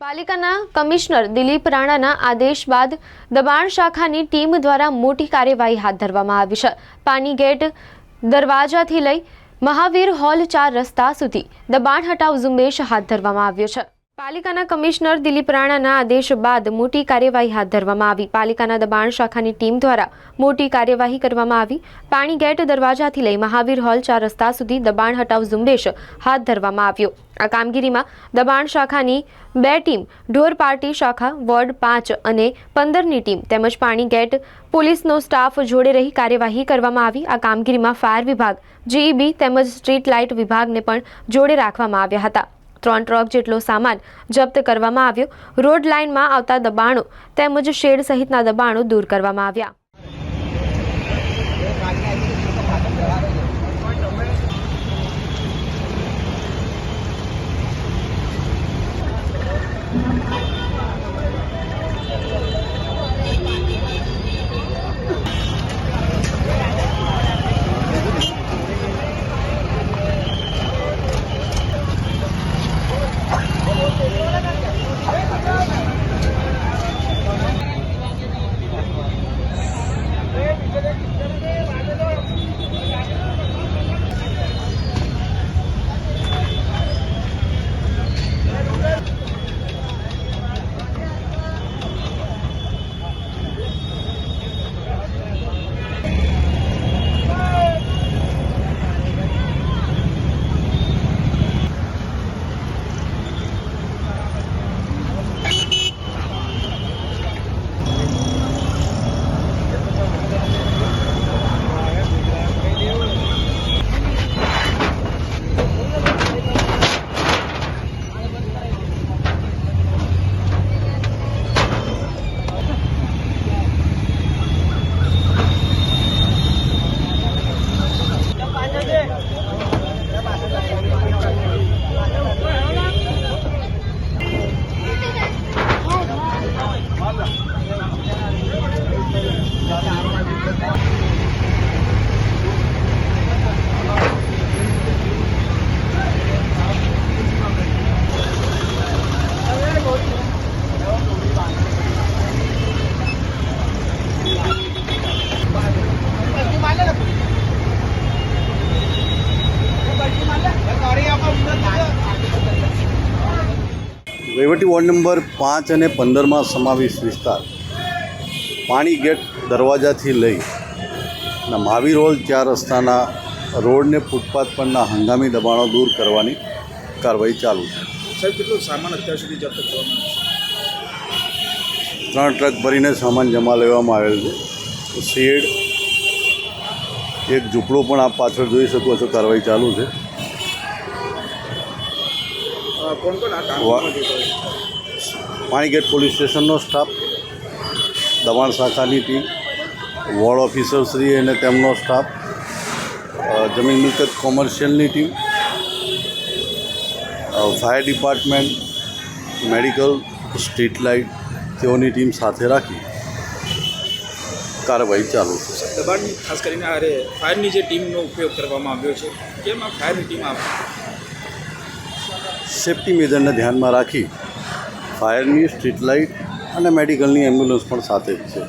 પાલિકાના કમિશનર દિલીપ રાણાના આદેશ બાદ દબાણ શાખાની ટીમ દ્વારા મોટી કાર્યવાહી હાથ ધરવામાં આવી છે। પાણી ગેટ દરવાજાથી લઈ મહાવીર હોલ 4 રસ્તા સુધી દબાણ હટાવ ઝુંબેશ હાથ ધરવામાં આવ્યો છે। પાલિકાના કમિશનર દિલીપ રાણાના આદેશ બાદ મોટી કાર્યવાહી હાથ ધરવામાં આવી। પાલિકાના દબાણ શાખાની ટીમ દ્વારા મોટી કાર્યવાહી કરવામાં આવી। પાણી ગેટ દરવાજાથી લઈ મહાવીર હોલ 4 રસ્તા સુધી દબાણ હટાવ ઝુંબેશ હાથ ધરવામાં આવ્યો। આ કામગીરીમાં દબાણ શાખાની 2 ટીમ, ઢોર પાર્ટી શાખા, વોર્ડ 5 અને 15ની ટીમ તેમજ પાણી ગેટ પોલીસનો સ્ટાફ જોડે રહી કાર્યવાહી કરવામાં આવી। આ કામગીરીમાં ફાયર વિભાગ, જીઈબી તેમજ સ્ટ્રીટ લાઇટ વિભાગને પણ જોડે રાખવામાં આવ્યા હતા। 3 ટ્રક જેટલો સામાન જપ્ત કરવામાં આવ્યો। રોડ લાઇનમાં આવતા દબાણો તેમજ શેડ સહિતના દબાણો દૂર કરવામાં આવ્યા। વહીવટી વોર્ડ નંબર 5 અને 15માં સમાવેશ વિસ્તાર પાણી ગેટ દરવાજાથી લઈ મહાવીર હોલ 4 રસ્તાના રોડને ફૂટપાથ પરના હંગામી દબાણો દૂર કરવાની કાર્યવાહી ચાલુ છે। સાહેબ, કેટલો સામાન અત્યાર સુધી જપ્ત કરવામાં આવ્યો? 3 ટ્રક ભરીને સામાન જમા લેવામાં આવેલ છે। શેડ, એક ઝૂંપડું પણ આપ પાછળ જોઈ શકો છો, કાર્યવાહી ચાલુ છે। કોણ કોણ આ કામ પાણી ગેટ પોલીસ સ્ટેશનનો સ્ટાફ, દબાણ શાખાની ટીમ, વોર્ડ ઓફિસરશ્રી અને તેમનો સ્ટાફ, જમીન મિલકત કોમર્શિયલની team, fire department, medical, street light તેઓની ટીમ સાથે રાખી કાર્યવાહી ચાલુ છે। દબાણની ખાસ કરીને ફાયરની જે ટીમનો ઉપયોગ કરવામાં આવ્યો છે, કેમ આ ફાયરની ટીમ સેફ્ટી મેજરને ધ્યાનમાં રાખી ફાયરની, સ્ટ્રીટ લાઇટ અને મેડિકલની એમ્બ્યુલન્સ પણ સાથે જ છે।